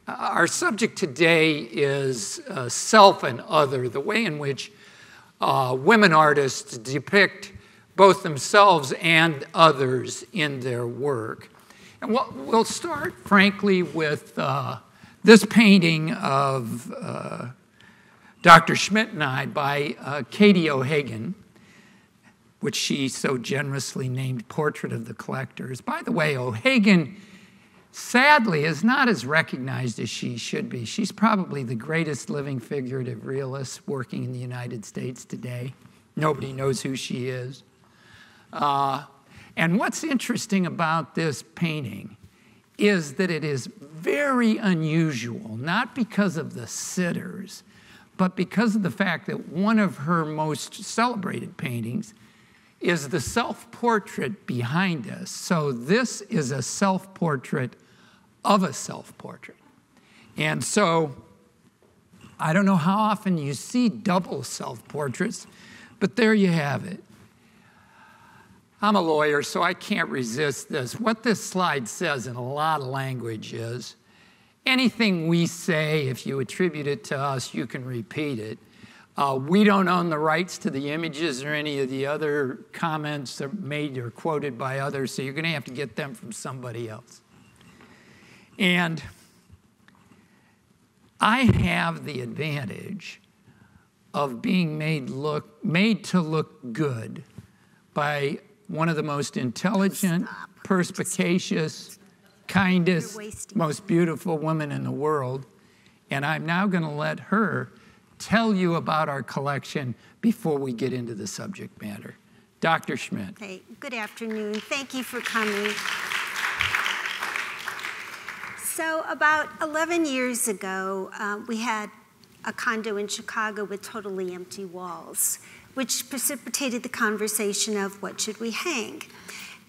Our subject today is self and other, the way in which women artists depict both themselves and others in their work. And we'll start, frankly, with this painting of Dr. Schmidt and I by Katie O'Hagan, which she so generously named Portrait of the Collectors. By the way, O'Hagan, sadly, is not as recognized as she should be. She's probably the greatest living figurative realist working in the United States today. Nobody knows who she is. And what's interesting about this painting is that it is very unusual, not because of the sitters, but because of the fact that one of her most celebrated paintings is the self-portrait behind us. So this is a self-portrait of a self-portrait. And so I don't know how often you see double self-portraits, but there you have it. I'm a lawyer, so I can't resist this. What this slide says in a lot of language is, anything we say, if you attribute it to us, you can repeat it. We don't own the rights to the images or any of the other comments that are made or quoted by others, so you're going to have to get them from somebody else. And I have the advantage of being made to look good by one of the most intelligent, perspicacious, kindest, most beautiful women in the world. And I'm now going to let her tell you about our collection before we get into the subject matter. Dr. Schmidt. Hey, good afternoon. Thank you for coming. So about 11 years ago, we had a condo in Chicago with totally empty walls, which precipitated the conversation of what should we hang.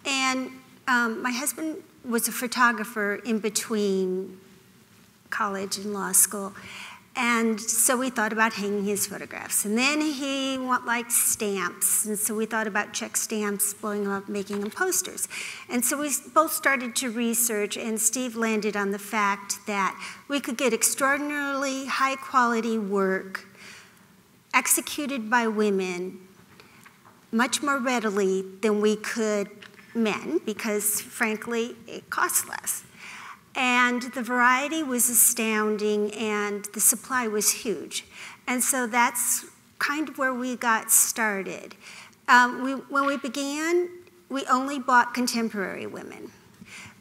And my husband was a photographer in between college and law school. And so we thought about hanging his photographs. And then he liked stamps. And so we thought about check stamps, blowing them up, making them posters. And so we both started to research, and Steve landed on the fact that we could get extraordinarily high quality work executed by women much more readily than we could men, because frankly, it costs less. And the variety was astounding, and the supply was huge. And so that's kind of where we got started. When we began, we only bought contemporary women.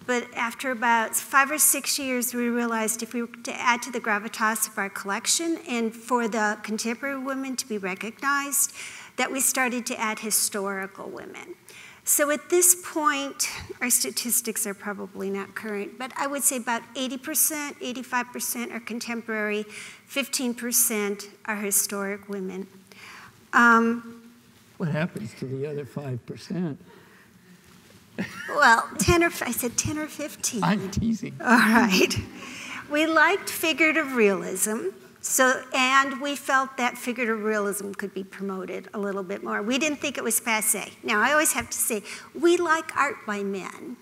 But after about 5 or 6 years, we realized if we were to add to the gravitas of our collection and for the contemporary women to be recognized, that we started to add historical women. So at this point, our statistics are probably not current, but I would say about 80%, 85% are contemporary, 15% are historic women. What happens to the other 5%? Well, I said 10 or 15. I'm teasing. All right. We liked figurative realism. And we felt that figurative realism could be promoted a little bit more. We didn't think it was passé. Now, I always have to say, we like art by men.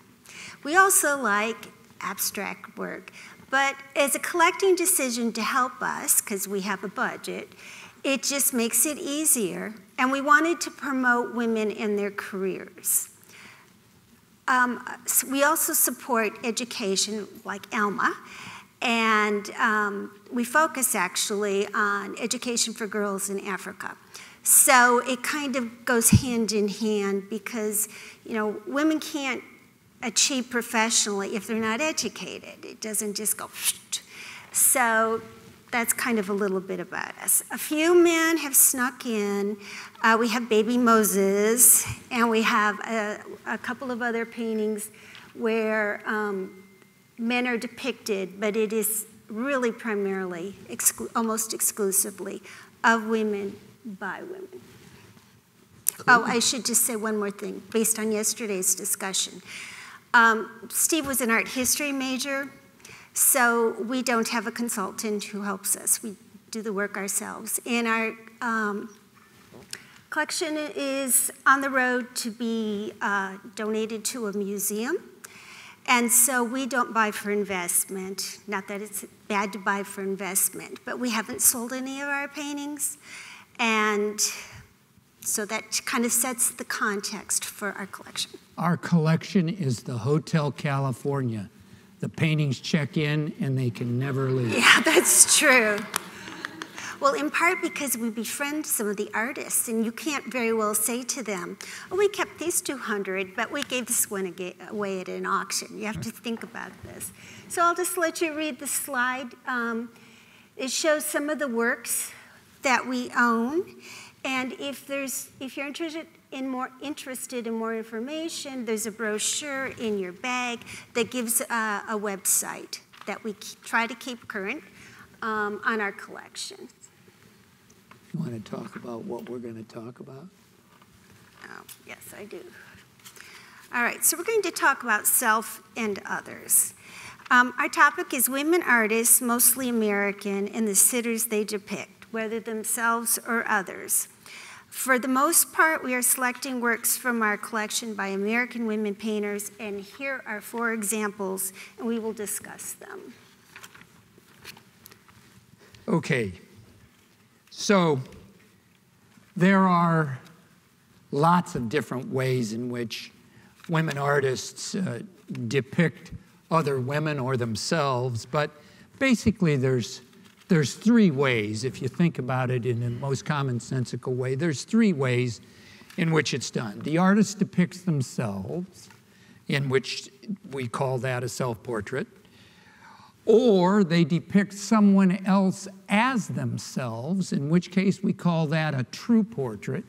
We also like abstract work. But as a collecting decision to help us, because we have a budget, it just makes it easier. And we wanted to promote women in their careers. So we also support education like Alma. And we focus actually on education for girls in Africa. So it kind of goes hand in hand because, women can't achieve professionally if they're not educated. It doesn't just go. So that's kind of a little bit about us. A few men have snuck in. We have Baby Moses, and we have a couple of other paintings where men are depicted, but it is really primarily, almost exclusively, of women by women. Cool. Oh, I should just say one more thing, based on yesterday's discussion. Steve was an art history major, so we don't have a consultant who helps us. We do the work ourselves. And our collection is on the road to be donated to a museum. And so we don't buy for investment. Not that it's bad to buy for investment, but we haven't sold any of our paintings. And so that kind of sets the context for our collection. Our collection is the Hotel California. The paintings check in and they can never leave. Yeah, that's true. Well, in part because we befriend some of the artists, and you can't very well say to them, oh, we kept these 200, but we gave this one away at an auction. You have to think about this. So I'll just let you read the slide. It shows some of the works that we own, and if you're interested in more information, there's a brochure in your bag that gives a website that we try to keep current on our collection. You want to talk about what we're going to talk about? Oh, yes, I do. All right, so we're going to talk about self and others. Our topic is women artists, mostly American, and the sitters they depict, whether themselves or others. For the most part, we are selecting works from our collection by American women painters, and here are 4 examples, and we will discuss them. Okay, so there are lots of different ways in which women artists depict other women or themselves, but basically there's 3 ways, if you think about it in the most commonsensical way. There's 3 ways in which it's done. The artist depicts themselves, in which we call that a self-portrait, or they depict someone else as themselves, in which case we call that a true portrait,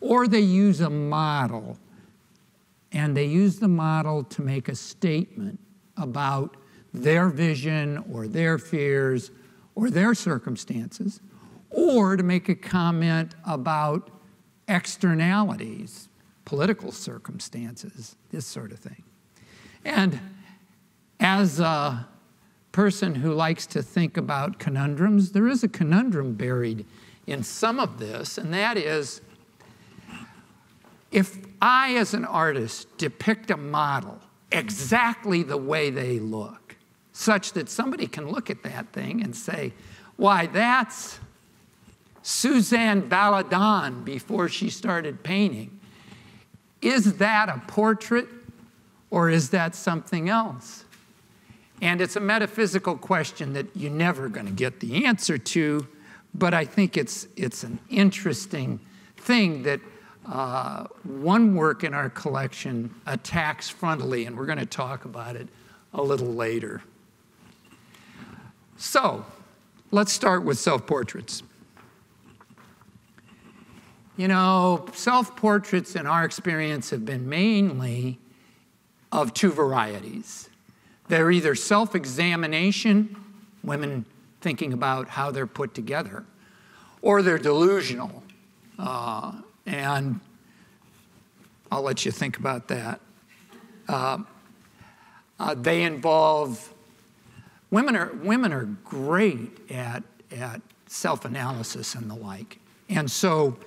or they use a model, and they use the model to make a statement about their vision or their fears or their circumstances, or to make a comment about externalities, political circumstances, this sort of thing. And as a person who likes to think about conundrums, there is a conundrum buried in some of this, and that is, if I, as an artist, depict a model exactly the way they look, such that somebody can look at that thing and say, why, that's Suzanne Valadon before she started painting. Is that a portrait or is that something else? And it's a metaphysical question that you're never going to get the answer to, but I think it's an interesting thing that one work in our collection attacks frontally, and we're going to talk about it a little later. So, let's start with self-portraits. You know, self-portraits in our experience have been mainly of 2 varieties. They're either self-examination, women thinking about how they're put together, or they're delusional. And I'll let you think about that. They involve, women are great at self-analysis and the like. And so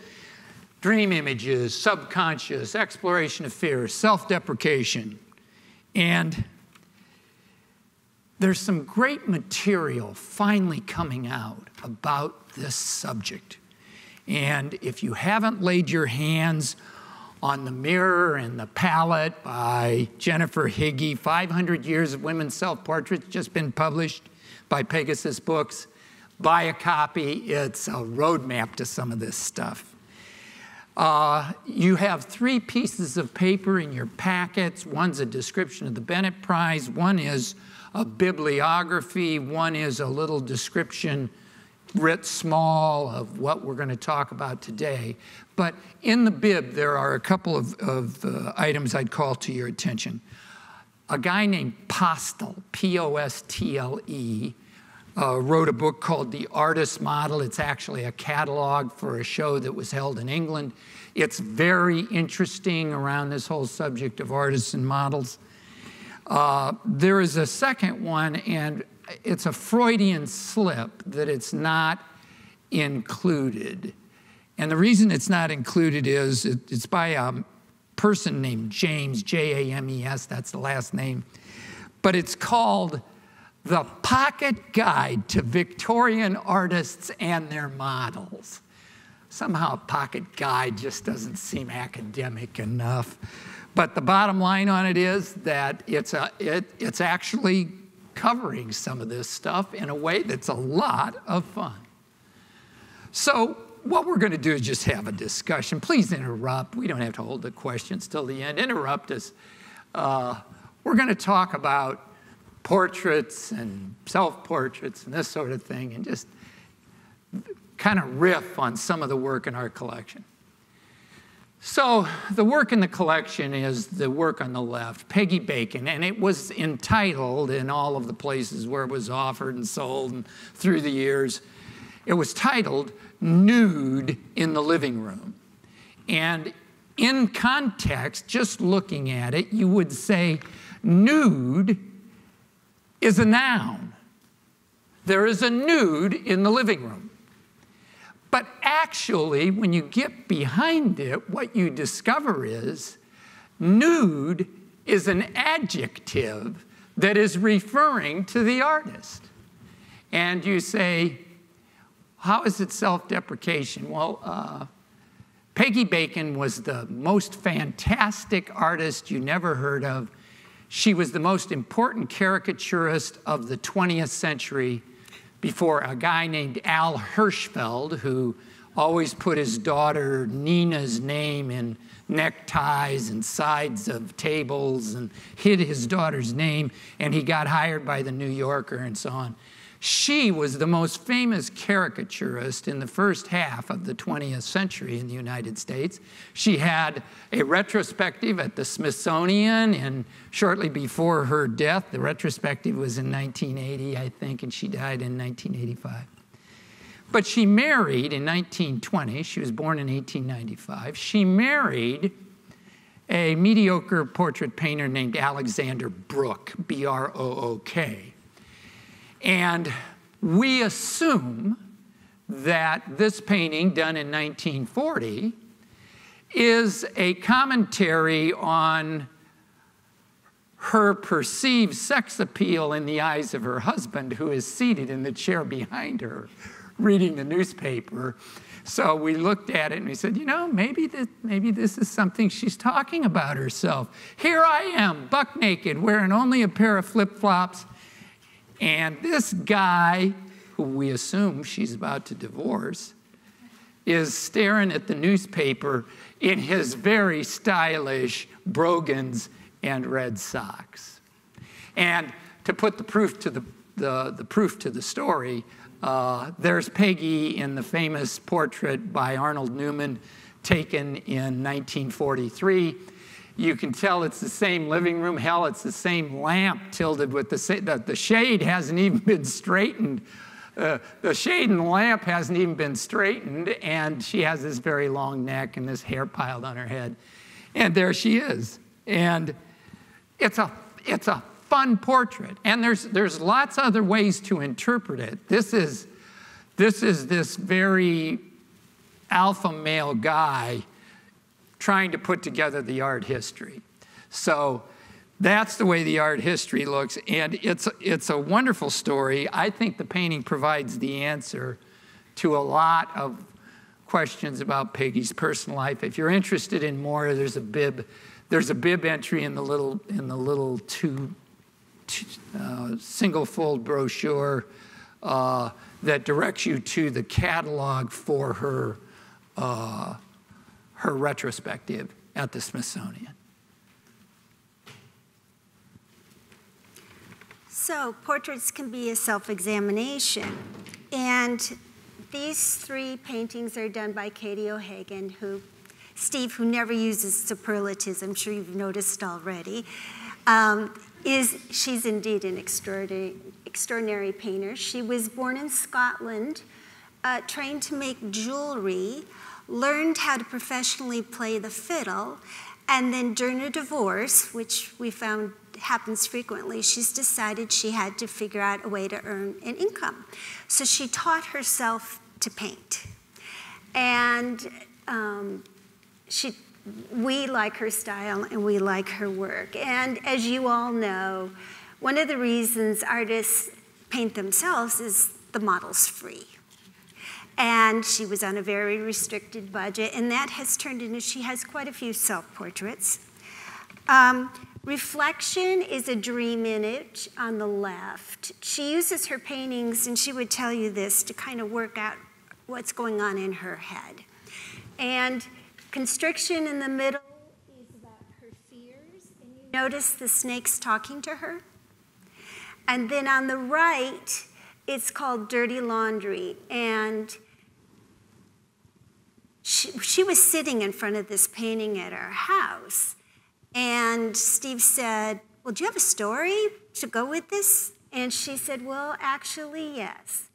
dream images, subconscious, exploration of fear, self-deprecation. And there's some great material finally coming out about this subject. And if you haven't laid your hands on The Mirror and the Palette by Jennifer Higgy, 500 Years of Women's Self-Portraits, just been published by Pegasus Books, buy a copy. It's a roadmap to some of this stuff. You have 3 pieces of paper in your packets. One's a description of the Bennett Prize, one is a bibliography, one is a little description writ small of what we're going to talk about today. But in the bib, there are a couple of items I'd call to your attention. A guy named Postle, P-O-S-T-L-E, wrote a book called The Artist Model. It's actually a catalog for a show that was held in England. It's very interesting around this whole subject of artists and models. There is a second one, and it's a Freudian slip that it's not included. And the reason it's not included is it's by person named James, James, that's the last name. But it's called The Pocket Guide to Victorian Artists and Their Models. Somehow a pocket guide just doesn't seem academic enough. But the bottom line on it is that it's actually covering some of this stuff in a way that's a lot of fun. So what we're going to do is just have a discussion. Please interrupt. We don't have to hold the questions till the end. Interrupt us. We're going to talk about portraits and self-portraits and this sort of thing, and just kind of riff on some of the work in our collection. So the work in the collection is the work on the left, Peggy Bacon, and it was entitled, in all of the places where it was offered and sold and through the years, it was titled Nude in the Living Room. And in context, just looking at it, you would say nude is a noun. There is a nude in the living room. But actually, when you get behind it, what you discover is nude is an adjective that is referring to the artist. And you say, how is it self-deprecation? Well, Peggy Bacon was the most fantastic artist you never heard of. She was the most important caricaturist of the 20th century before a guy named Al Hirschfeld, who always put his daughter Nina's name in neckties and sides of tables and hid his daughter's name, and he got hired by the New Yorker and so on. She was the most famous caricaturist in the first half of the 20th century in the United States. She had a retrospective at the Smithsonian, and shortly before her death, the retrospective was in 1980, I think, and she died in 1985. But she married in 1920. She was born in 1895. She married a mediocre portrait painter named Alexander Brooke, B-R-O-O-K. And we assume that this painting, done in 1940, is a commentary on her perceived sex appeal in the eyes of her husband, who is seated in the chair behind her, reading the newspaper. So we looked at it and we said, you know, maybe this is something she's talking about herself. Here I am, buck naked, wearing only a pair of flip-flops. And this guy, who we assume she's about to divorce, is staring at the newspaper in his very stylish brogans and red socks. And to put the proof to the proof to the story, there's Peggy in the famous portrait by Arnold Newman taken in 1943. You can tell it's the same living room. Hell, it's the same lamp tilted with the shade hasn't even been straightened. The shade in the lamp hasn't even been straightened, and she has this very long neck and this hair piled on her head. And there she is. And it's a fun portrait. And there's lots of other ways to interpret it. This is this very alpha male guy trying to put together the art history. So that's the way the art history looks, and it's a wonderful story. I think the painting provides the answer to a lot of questions about Peggy's personal life. If you're interested in more, there's a bib entry in the little single-fold brochure that directs you to the catalog for her retrospective at the Smithsonian. So portraits can be a self-examination. And these three paintings are done by Katie O'Hagan, Steve, who never uses superlatives, I'm sure you've noticed already, she's indeed an extraordinary painter. She was born in Scotland, trained to make jewelry, learned how to professionally play the fiddle, and then during a divorce, which we found happens frequently, she's decided she had to figure out a way to earn an income. So she taught herself to paint. And she we like her style and we like her work. And as you all know, one of the reasons artists paint themselves is the model's free. And she was on a very restricted budget, and that has turned into, she has quite a few self-portraits. Reflection is a dream image on the left. She uses her paintings, and she would tell you this, to kind of work out what's going on in her head. And constriction in the middle is about her fears, and you notice the snake's talking to her. And then on the right, it's called Dirty Laundry, and she was sitting in front of this painting at our house, and Steve said, well, do you have a story to go with this? And she said, well, actually, yes.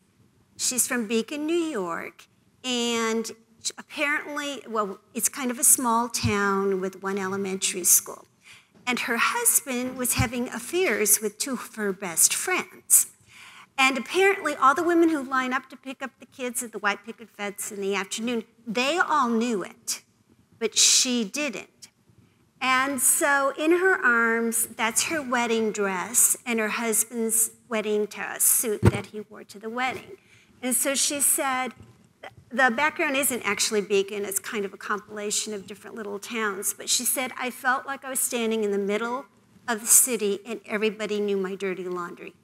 She's from Beacon, New York, and apparently, well, it's kind of a small town with one elementary school. And her husband was having affairs with two of her best friends. And apparently, all the women who line up to pick up the kids at the white picket fence in the afternoon, they all knew it, but she didn't. And so in her arms, that's her wedding dress and her husband's wedding suit that he wore to the wedding. And so she said, the background isn't actually Beacon, it's kind of a compilation of different little towns, but she said, I felt like I was standing in the middle of the city and everybody knew my dirty laundry.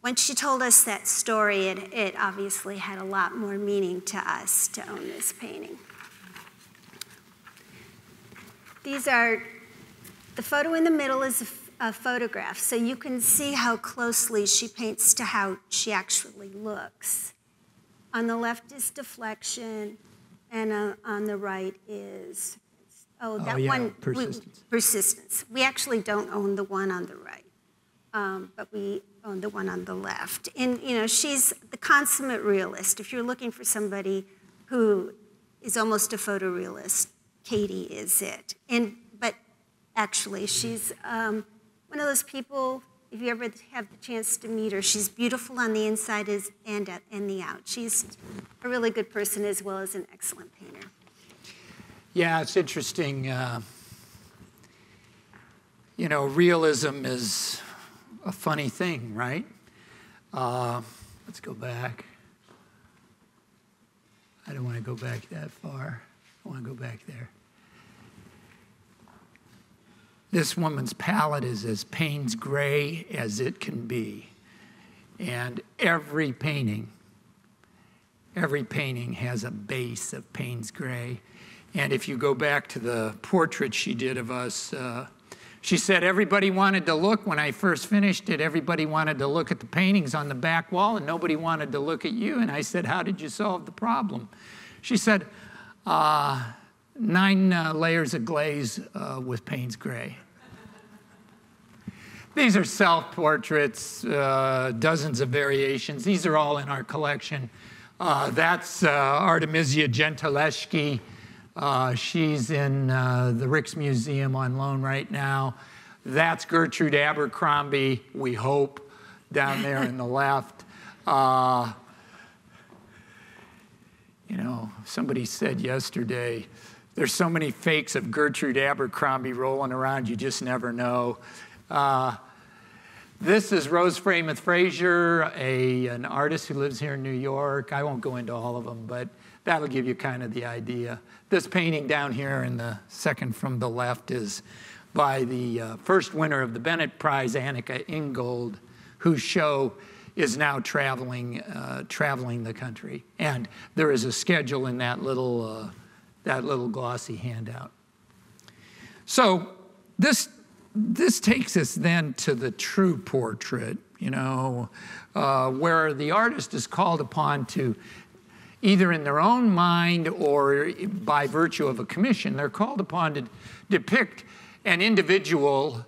When she told us that story, it obviously had a lot more meaning to us to own this painting. The photo in the middle is a photograph, so you can see how closely she paints to how she actually looks. On the left is deflection, and on the right is, persistence. We actually don't own the one on the right, but we own the one on the left. And you know, she's the consummate realist. If you're looking for somebody who is almost a photorealist, Katie is it. But actually, she's one of those people, if you ever have the chance to meet her, she's beautiful on the inside and the out. She's a really good person as well as an excellent painter. Yeah, it's interesting. You know, realism is a funny thing, right? Let's go back. I don't want to go back that far. I want to go back there. This woman's palette is as Payne's gray as it can be. And every painting has a base of Payne's gray. And if you go back to the portrait she did of us, she said everybody wanted to look, when I first finished it, everybody wanted to look at the paintings on the back wall and nobody wanted to look at you. And I said, how did you solve the problem? She said, 9 layers of glaze with Payne's gray. These are self-portraits, dozens of variations. These are all in our collection. That's Artemisia Gentileschi. She's in the Rijksmuseum on loan right now. That's Gertrude Abercrombie, we hope, down there in the left. You know, somebody said yesterday, there's so many fakes of Gertrude Abercrombie rolling around, you just never know. This is Rose Frameth Frazier, an artist who lives here in New York. I won't go into all of them, but that'll give you kind of the idea. This painting down here in the second from the left is by the first winner of the Bennett Prize, Annika Ingold, whose show is now traveling the country. And there is a schedule in that little glossy handout. So this takes us then to the true portrait, you know, where the artist is called upon to, either in their own mind or by virtue of a commission, they're called upon to depict an individual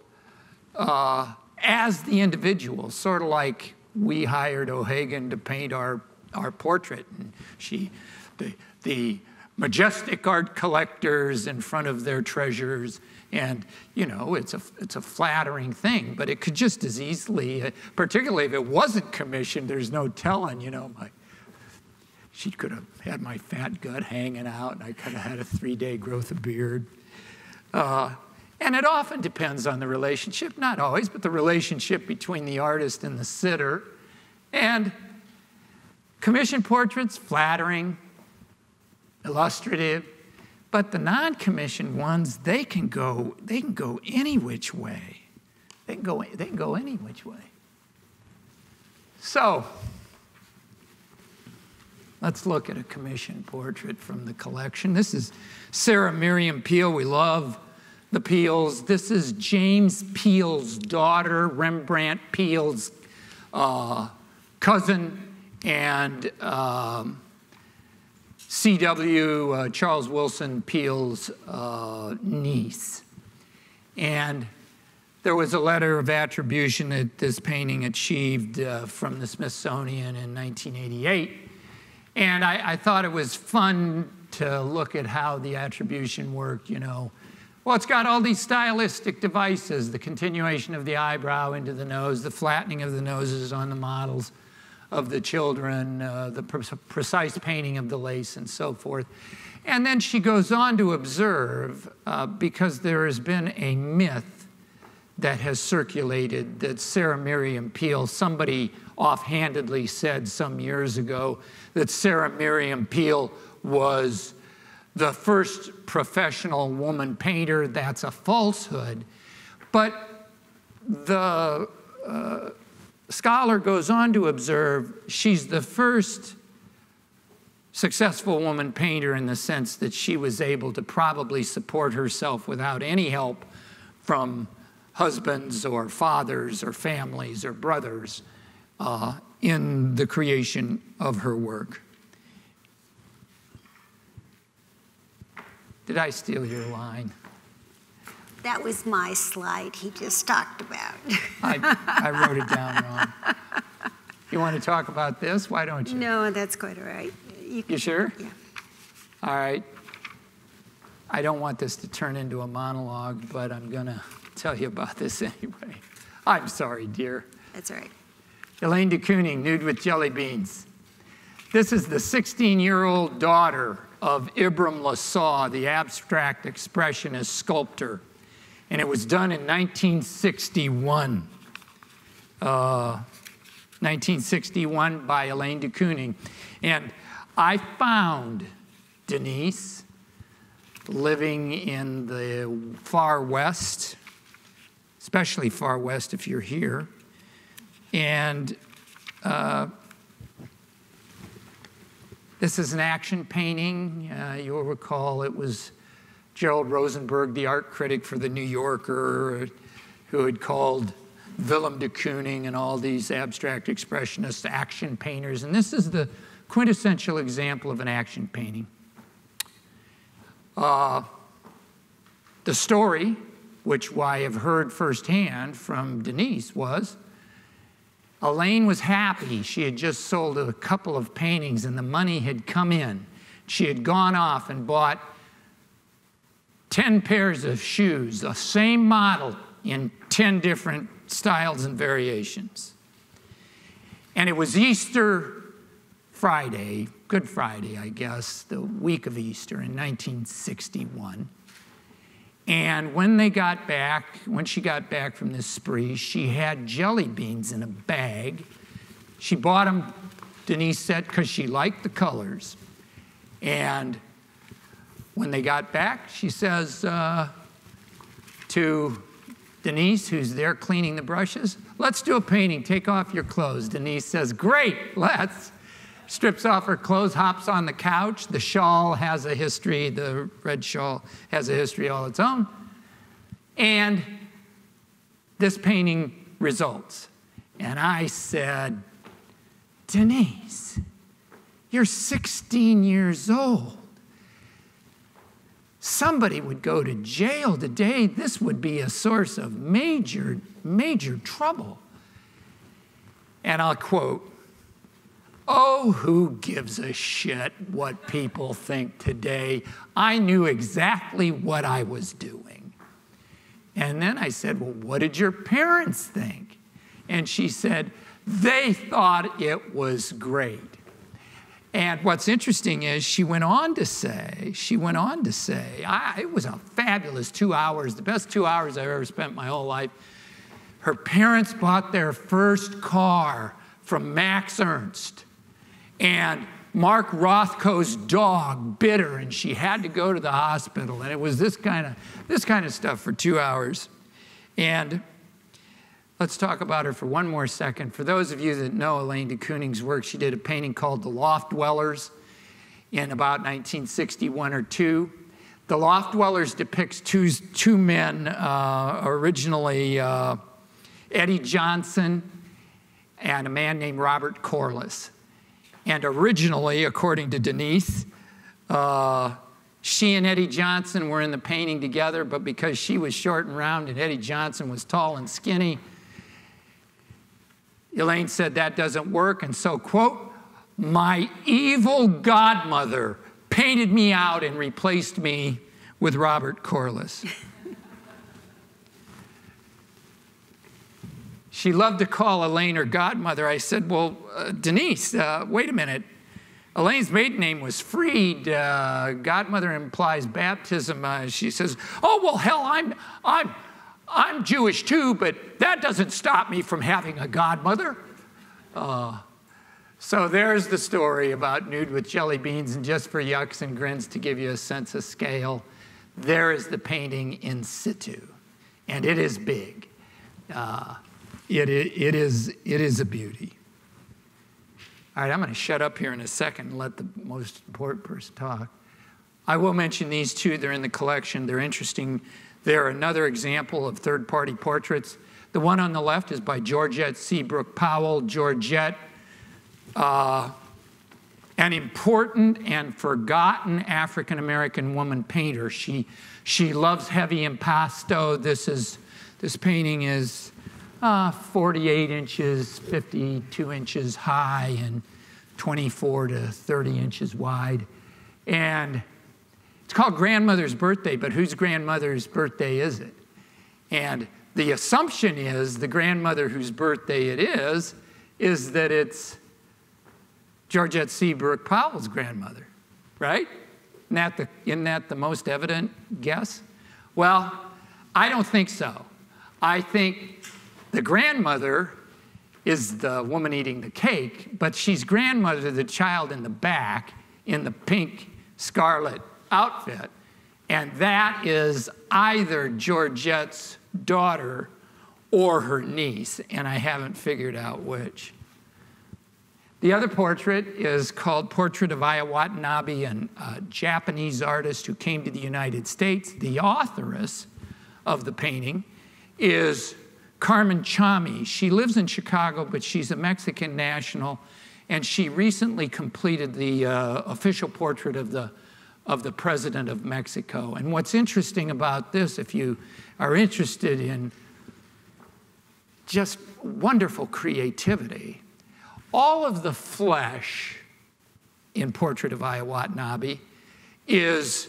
as the individual, sort of like we hired O'Hagan to paint our portrait. And the majestic art collectors in front of their treasures. And, you know, it's a flattering thing, but it could just as easily, particularly if it wasn't commissioned, there's no telling, you know, She could have had my fat gut hanging out, and I could have had a 3-day growth of beard. And it often depends on the relationship, not always, but the relationship between the artist and the sitter. And commissioned portraits, flattering, illustrative, but the non-commissioned ones, they can go any which way. They can go any which way. So, let's look at a commissioned portrait from the collection. This is Sarah Miriam Peale. We love the Peales. This is James Peale's daughter, Rembrandt Peale's cousin, and C.W. Charles Wilson Peale's niece. And there was a letter of attribution that this painting achieved from the Smithsonian in 1988. And I thought it was fun to look at how the attribution worked, you know. Well, it's got all these stylistic devices, the continuation of the eyebrow into the nose, the flattening of the noses on the models of the children, the precise painting of the lace and so forth. And then she goes on to observe, because there has been a myth that has circulated that Sarah Miriam Peale, somebody offhandedly said some years ago that Sarah Miriam Peale was the first professional woman painter. That's a falsehood. But the scholar goes on to observe she's the first successful woman painter in the sense that she was able to probably support herself without any help from husbands or fathers or families or brothers in the creation of her work. Did I steal your line? That was my slide he just talked about. I wrote it down wrong. You want to talk about this? Why don't you? No, that's quite all right. You sure? Yeah. All right. I don't want this to turn into a monologue, but I'm going to tell you about this anyway. I'm sorry, dear. That's all right. Elaine de Kooning, Nude with Jelly Beans. This is the 16-year-old daughter of Ibram Lassaw, the abstract expressionist sculptor. And it was done in 1961. 1961 by Elaine de Kooning. And I found Denise living in the far west, especially far west if you're here. And this is an action painting. You'll recall it was Gerald Rosenberg, the art critic for The New Yorker, who had called Willem de Kooning and all these abstract expressionist action painters. And this is the quintessential example of an action painting. The story, which I have heard firsthand from Denise, was Elaine was happy. She had just sold a couple of paintings and the money had come in. She had gone off and bought 10 pairs of shoes, the same model in 10 different styles and variations. And it was Easter Friday, Good Friday, I guess, the week of Easter in 1961. And when she got back from this spree, she had jelly beans in a bag. She bought them, Denise said, because she liked the colors. And when they got back, she says to Denise, who's there cleaning the brushes, "Let's do a painting, take off your clothes." Denise says, "Great, let's." Strips off her clothes, hops on the couch. The shawl has a history, the red shawl has a history all its own. And this painting results. And I said, "Denise, you're 16 years old. Somebody would go to jail today. This would be a source of major, major trouble." And I'll quote, "Oh, who gives a shit what people think today? I knew exactly what I was doing." And then I said, "Well, what did your parents think?" And she said, "They thought it was great." And what's interesting is she went on to say, it was a fabulous 2 hours, the best 2 hours I've ever spent my whole life. Her parents bought their first car from Max Ernst. And Mark Rothko's dog bit her, and she had to go to the hospital. And it was this kind of stuff for 2 hours. And let's talk about her for one more second. For those of you that know Elaine de Kooning's work, she did a painting called The Loft Dwellers in about 1961 or 2. The Loft Dwellers depicts two men, originally Eddie Johnson and a man named Robert Corliss. And originally, according to Denise, she and Eddie Johnson were in the painting together, but because she was short and round and Eddie Johnson was tall and skinny, Elaine said that doesn't work, and so, quote, "My evil godmother painted me out and replaced me with Robert Corliss." She loved to call Elaine her godmother. I said, well, Denise, wait a minute. Elaine's maiden name was Freed. Godmother implies baptism. She says, oh, well, hell, I'm Jewish too, but that doesn't stop me from having a godmother. So there's the story about Nude with Jelly Beans, and just for yucks and grins to give you a sense of scale, there is the painting in situ, and it is big. It is a beauty. All right, I'm going to shut up here in a second and let the most important person talk. I will mention these two. They're in the collection. They're interesting. They're another example of third-party portraits. The one on the left is by Georgette Seabrook Powell. Georgette, an important and forgotten African-American woman painter. She loves heavy impasto. This painting is 48 inches, 52 inches high, and 24 to 30 inches wide. And it's called Grandmother's Birthday, but whose grandmother's birthday is it? And the assumption is the grandmother whose birthday it is that it's Georgette Seabrook Powell's grandmother, right? Isn't that the most evident guess? Well, I don't think so. I think the grandmother is the woman eating the cake, but she's grandmother to the child in the back in the pink scarlet outfit. And that is either Georgette's daughter or her niece, and I haven't figured out which. The other portrait is called Portrait of Aya Watanabe, a Japanese artist who came to the United States. The authoress of the painting is Carmen Chami. She lives in Chicago, but she's a Mexican national, and she recently completed the official portrait of the President of Mexico. And what's interesting about this, if you are interested in just wonderful creativity, all of the flesh in Portrait of Aya Watanabe is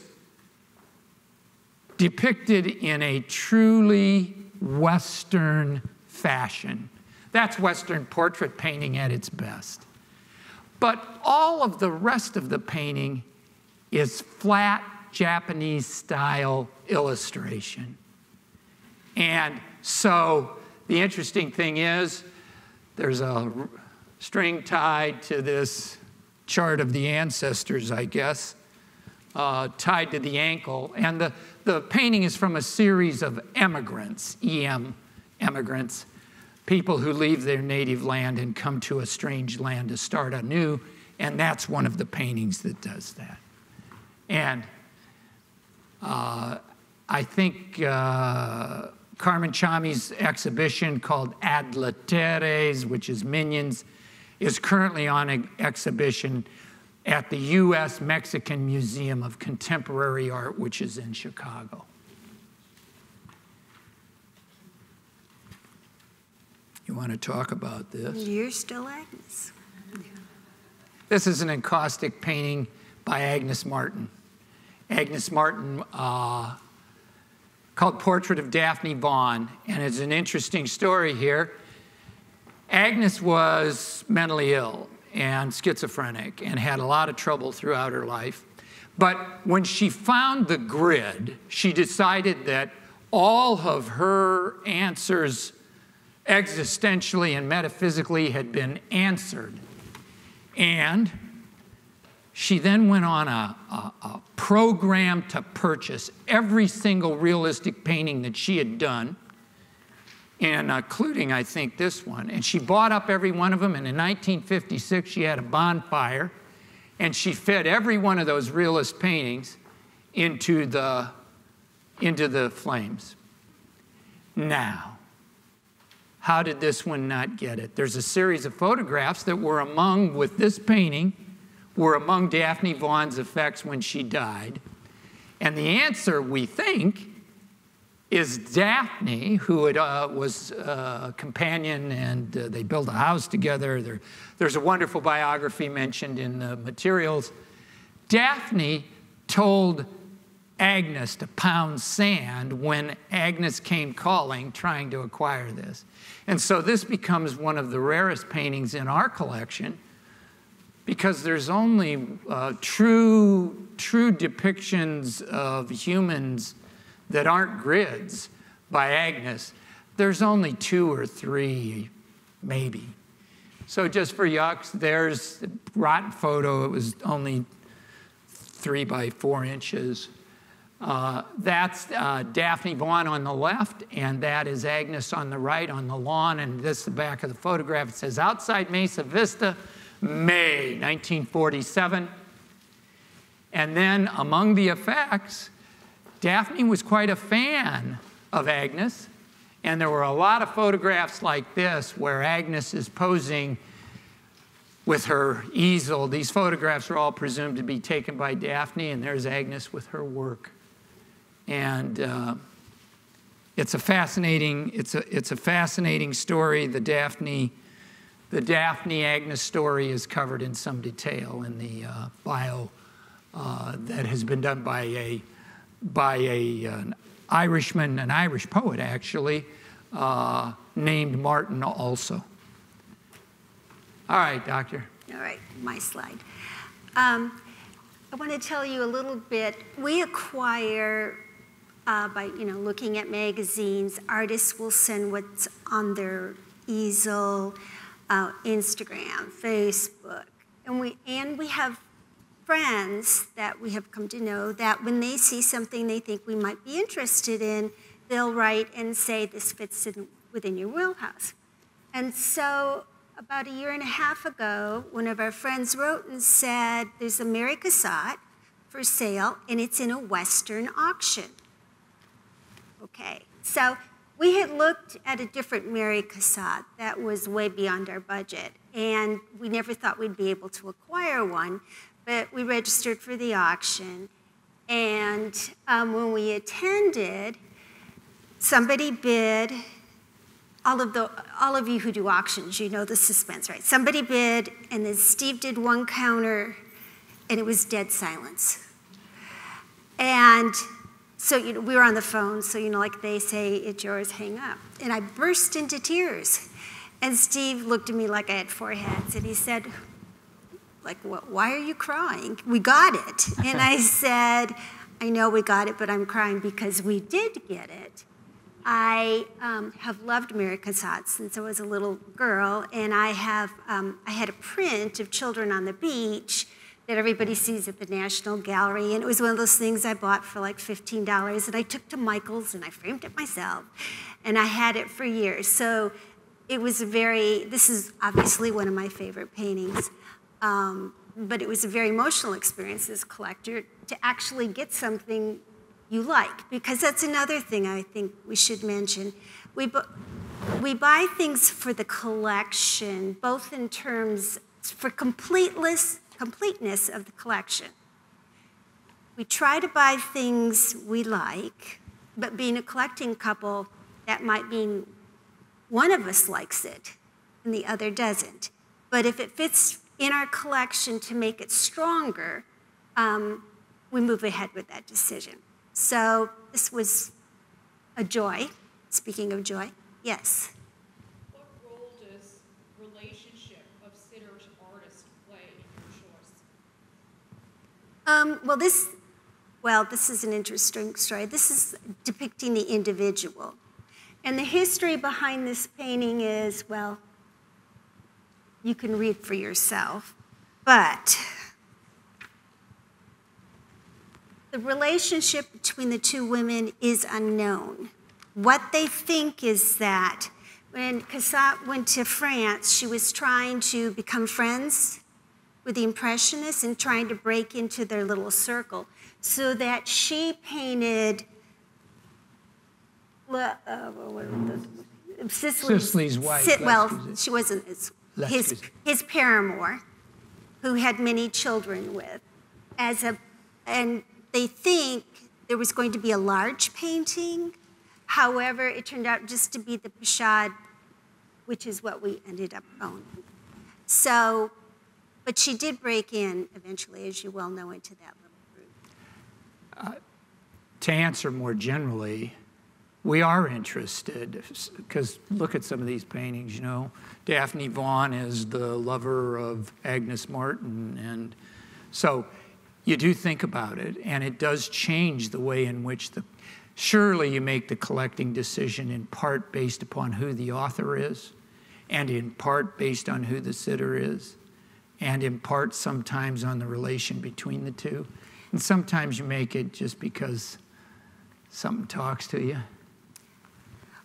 depicted in a truly Western fashion. That's Western portrait painting at its best. But all of the rest of the painting is flat Japanese style illustration. And so the interesting thing is there's a string tied to this chart of the ancestors, I guess, tied to the ankle. And the painting is from a series of emigrants, emigrants, people who leave their native land and come to a strange land to start anew. And that's one of the paintings that does that. And I think Carmen Chami's exhibition called Ad Lateres, which is Minions, is currently on exhibition at the U.S. Mexican Museum of Contemporary Art, which is in Chicago. You want to talk about this? You're still Agnes. This is an encaustic painting by Agnes Martin. Agnes Martin, called Portrait of Daphne Vaughn, and it's an interesting story here. Agnes was mentally ill, and schizophrenic and had a lot of trouble throughout her life. But when she found the grid, she decided that all of her answers existentially and metaphysically had been answered. And she then went on a program to purchase every single realistic painting that she had done, and including, I think, this one. And she bought up every one of them, and in 1956, she had a bonfire, and she fed every one of those realist paintings into the flames. Now, how did this one not get it? There's a series of photographs that were among, with this painting, were among Daphne Vaughan's effects when she died. And the answer, we think, is Daphne, who was a companion, and they built a house together. There's a wonderful biography mentioned in the materials. Daphne told Agnes to pound sand when Agnes came calling, trying to acquire this. And so this becomes one of the rarest paintings in our collection, because there's only true depictions of humans that aren't grids by Agnes. There's only 2 or 3, maybe. So just for yucks, there's a rotten photo. It was only 3 by 4 inches. That's Daphne Vaughan on the left, and that is Agnes on the right on the lawn. And this is the back of the photograph. It says, outside Mesa Vista, May 1947. And then among the effects, Daphne was quite a fan of Agnes, and there were a lot of photographs like this where Agnes is posing with her easel. These photographs are all presumed to be taken by Daphne, and there's Agnes with her work. And it's a fascinating story. The Daphne Agnes story is covered in some detail in the bio that has been done by an Irishman, an Irish poet actually, named Martin also. All right, Doctor. All right, my slide. I want to tell you a little bit. We acquire by looking at magazines. Artists will send what's on their easel, Instagram, Facebook, and we have friends that we have come to know that when they see something they think we might be interested in, they'll write and say, this fits within your wheelhouse. And so about 1.5 years ago, one of our friends wrote and said, there's a Mary Cassatt for sale, and it's in a Western auction. Okay, so we had looked at a different Mary Cassatt that was way beyond our budget, and we never thought we'd be able to acquire one. But we registered for the auction, and when we attended, somebody bid. All of you who do auctions, you know the suspense, right? Somebody bid, and then Steve did one counter, and it was dead silence. And so we were on the phone, so like they say, it's yours, hang up. And I burst into tears, and Steve looked at me like I had 4 heads, and he said, like, why are you crying? We got it. And I said, I know we got it, but I'm crying because we did get it. I have loved Mary Cassatt since I was a little girl, and I had a print of children on the beach that everybody sees at the National Gallery, and it was one of those things I bought for like $15, and I took to Michael's, and I framed it myself, and I had it for years. So it was this is obviously one of my favorite paintings. But it was a very emotional experience as a collector to actually get something you like, because that's another thing I think we should mention. We buy things for the collection, both in terms for completeness of the collection. We try to buy things we like, but being a collecting couple, that might mean one of us likes it and the other doesn't. But if it fits in our collection to make it stronger, we move ahead with that decision. So this was a joy. Speaking of joy, yes? What role does relationship of sitter to artist This is an interesting story. This is depicting the individual. And the history behind this painting is, well, you can read for yourself. But the relationship between the two women is unknown. What they think is that when Cassatt went to France, she was trying to become friends with the Impressionists and trying to break into their little circle, so that she painted Sicily's wife. She wasn't his paramour, who had many children with, and they think there was going to be a large painting. However, it turned out just to be the Pashad, which is what we ended up owning. So, but she did break in eventually, as you well know, into that little group. To answer more generally, we are interested, because look at some of these paintings, you know. Daphne Vaughan is the lover of Agnes Martin, and so you do think about it, and it does change the way in which surely you make the collecting decision in part based upon who the author is, and in part based on who the sitter is, and in part sometimes on the relation between the two. And sometimes you make it just because something talks to you.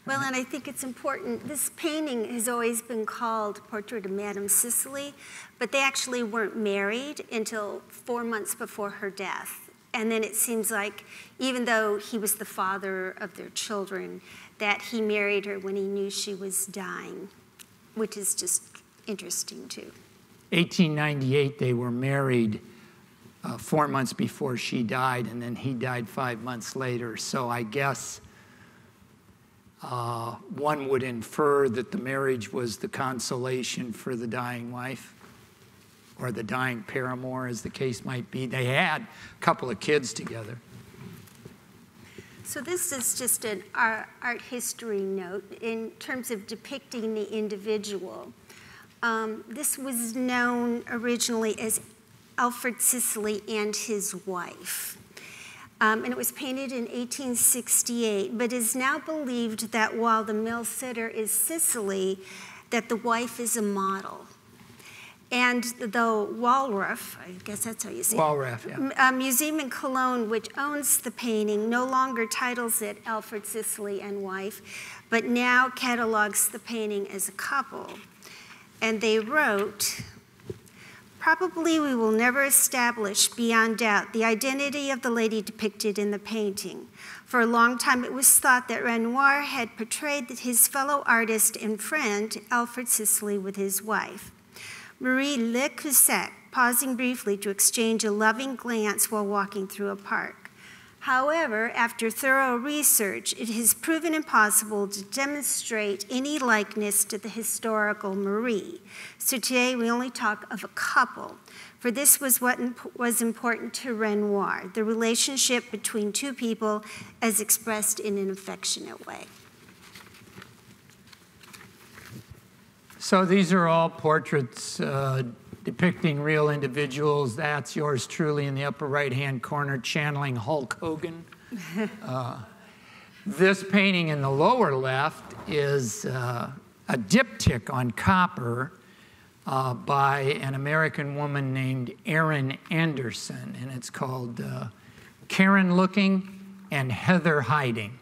Well, and I think it's important. This painting has always been called Portrait of Madame Cicely, but they actually weren't married until 4 months before her death. And then it seems like, even though he was the father of their children, that he married her when he knew she was dying, which is just interesting, too. 1898, they were married 4 months before she died, and then he died 5 months later. So I guess one would infer that the marriage was the consolation for the dying wife, or the dying paramour, as the case might be. They had a couple of kids together. So this is just an art history note in terms of depicting the individual. This was known originally as Alfred Cicely and his wife. And it was painted in 1868, but is now believed that while the male sitter is Cicely, that the wife is a model. And the Wallraff, I guess that's how you say it. Wallraff, yeah. Museum in Cologne, which owns the painting, no longer titles it Alfred Cicely and wife, but now catalogs the painting as a couple. And they wrote, "Probably we will never establish beyond doubt the identity of the lady depicted in the painting. For a long time it was thought that Renoir had portrayed his fellow artist and friend, Alfred Cicely, with his wife. Marie Le Creuset, pausing briefly to exchange a loving glance while walking through a park. However, after thorough research, it has proven impossible to demonstrate any likeness to the historical Marie. So today we only talk of a couple, for this was what was important to Renoir, the relationship between two people as expressed in an affectionate way." So these are all portraits depicting real individuals. That's yours truly in the upper right-hand corner, channeling Hulk Hogan. This painting in the lower left is a diptych on copper by an American woman named Erin Anderson, and it's called Karen Looking and Heather Hiding.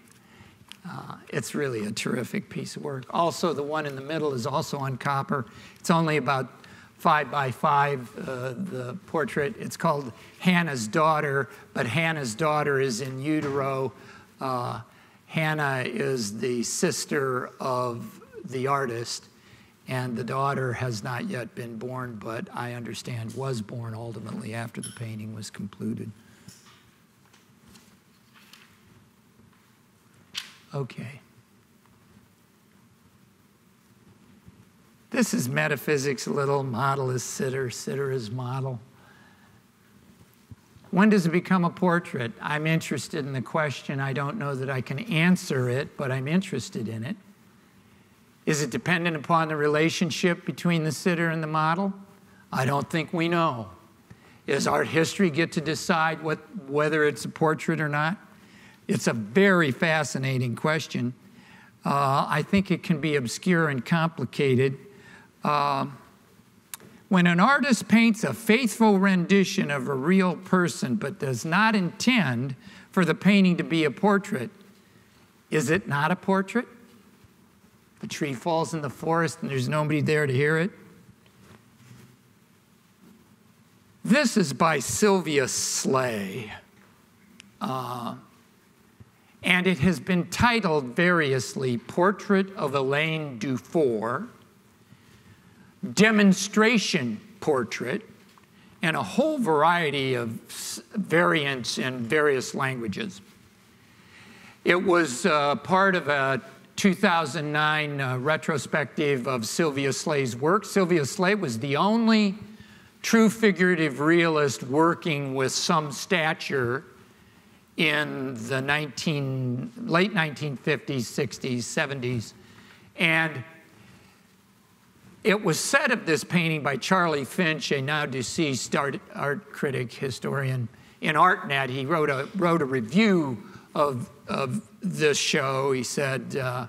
It's really a terrific piece of work. Also, the one in the middle is also on copper. It's only about 5 by 5, the portrait. It's called Hannah's Daughter, but Hannah's daughter is in utero. Hannah is the sister of the artist, and the daughter has not yet been born, but I understand was born ultimately after the painting was concluded. Okay. This is metaphysics a little. Model is sitter, sitter is model. When does it become a portrait? I'm interested in the question. I don't know that I can answer it, but I'm interested in it. Is it dependent upon the relationship between the sitter and the model? I don't think we know. Does art history get to decide whether it's a portrait or not? It's a very fascinating question. I think it can be obscure and complicated. When an artist paints a faithful rendition of a real person but does not intend for the painting to be a portrait, is it not a portrait? The tree falls in the forest and there's nobody there to hear it. This is by Sylvia Slay. And it has been titled variously Portrait of Elaine Dufour, Demonstration Portrait, and a whole variety of variants in various languages. It was part of a 2009 retrospective of Sylvia Slay's work. Sylvia Slay was the only true figurative realist working with some stature in the late 1950s, 60s, 70s. And it was said of this painting by Charlie Finch, a now deceased art critic, historian, in ArtNet. He wrote a review of this show. He said,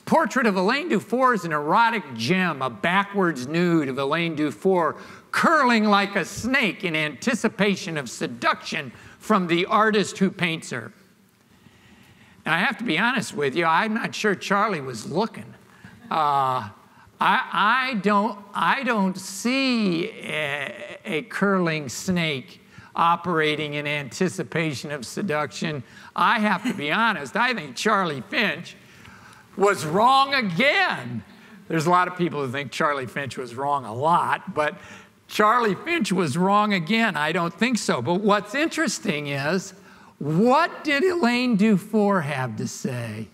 Portrait of Elaine Dufour is an erotic gem, a backwards nude of Elaine Dufour curling like a snake in anticipation of seduction from the artist who paints her. Now, I have to be honest with you, I'm not sure Charlie was looking. I don't see a curling snake operating in anticipation of seduction. I have to be honest, I think Charlie Finch was wrong again. There's a lot of people who think Charlie Finch was wrong a lot, but Charlie Finch was wrong again. I don't think so. But what's interesting is, what did Elaine Dufour have to say?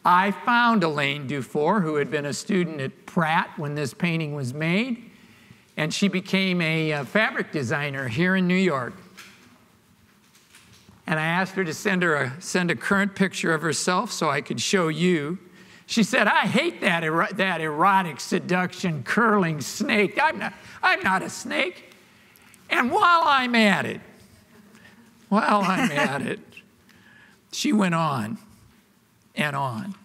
I found Elaine Dufour, who had been a student at Pratt when this painting was made, and she became a fabric designer here in New York. And I asked her to send a current picture of herself so I could show you. She said, I hate that erotic seduction curling snake. I'm not a snake. And while I'm at it, she went on and on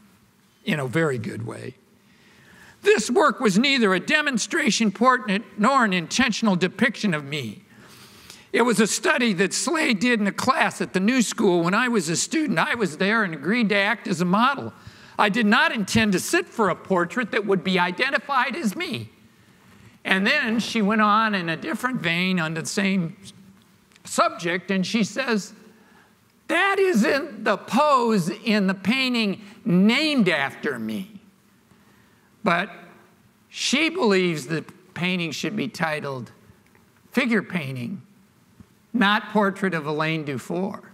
in a very good way. This work was neither a demonstration portrait nor an intentional depiction of me. It was a study that Slade did in a class at the New School when I was a student. I was there and agreed to act as a model. I did not intend to sit for a portrait that would be identified as me. And then she went on in a different vein on the same subject, and she says, that isn't the pose in the painting named after me. But she believes the painting should be titled Figure Painting, not Portrait of Elaine Dufour.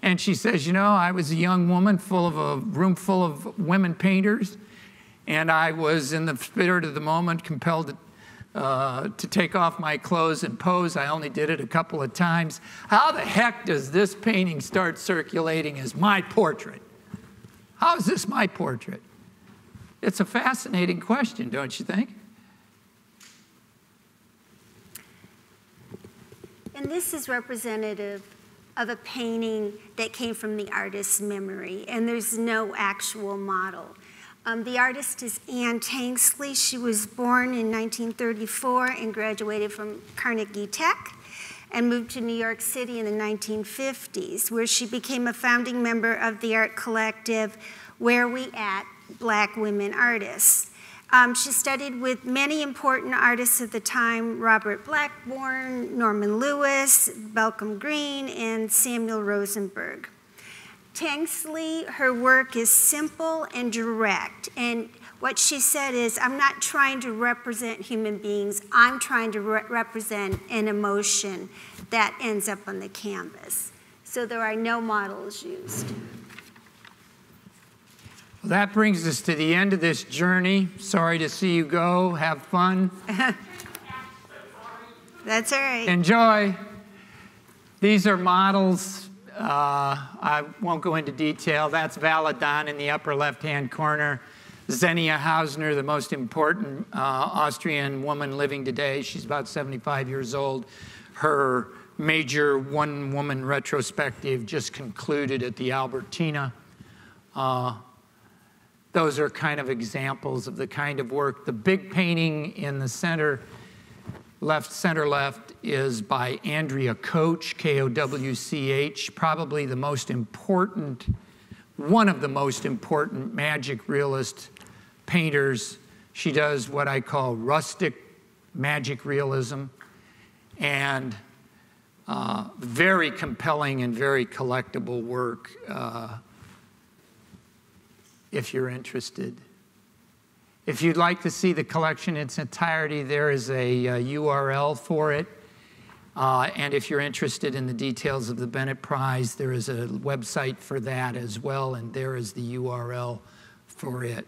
And she says, you know, I was a young woman full of a room full of women painters, and I was, in the spirit of the moment, compelled to take off my clothes and pose. I only did it a couple of times. How the heck does this painting start circulating as my portrait? How is this my portrait? It's a fascinating question, don't you think? And this is representative of a painting that came from the artist's memory, and there's no actual model. The artist is Anne Tanksley. She was born in 1934 and graduated from Carnegie Tech and moved to New York City in the 1950s, where she became a founding member of the art collective Where We At? Black Women Artists. She studied with many important artists of the time, Robert Blackburn, Norman Lewis, Malcolm Green, and Samuel Rosenberg. Tanksley, her work is simple and direct, and what she said is, I'm not trying to represent human beings, I'm trying to represent an emotion that ends up on the canvas. So there are no models used. Well, that brings us to the end of this journey. Sorry to see you go. Have fun. That's all right. Enjoy. These are models. I won't go into detail. That's Valadon in the upper left-hand corner. Xenia Hausner, the most important Austrian woman living today. She's about 75 years old. Her major one-woman retrospective just concluded at the Albertina. Those are kind of examples of the kind of work. The big painting in the center left, is by Andrea Koch, K-O-W-C-H, probably the most important, one of the most important magic realist painters. She does what I call rustic magic realism, and very compelling and very collectible work if you're interested. If you'd like to see the collection in its entirety, there is a URL for it. And if you're interested in the details of the Bennett Prize, there is a website for that as well, and there is the URL for it.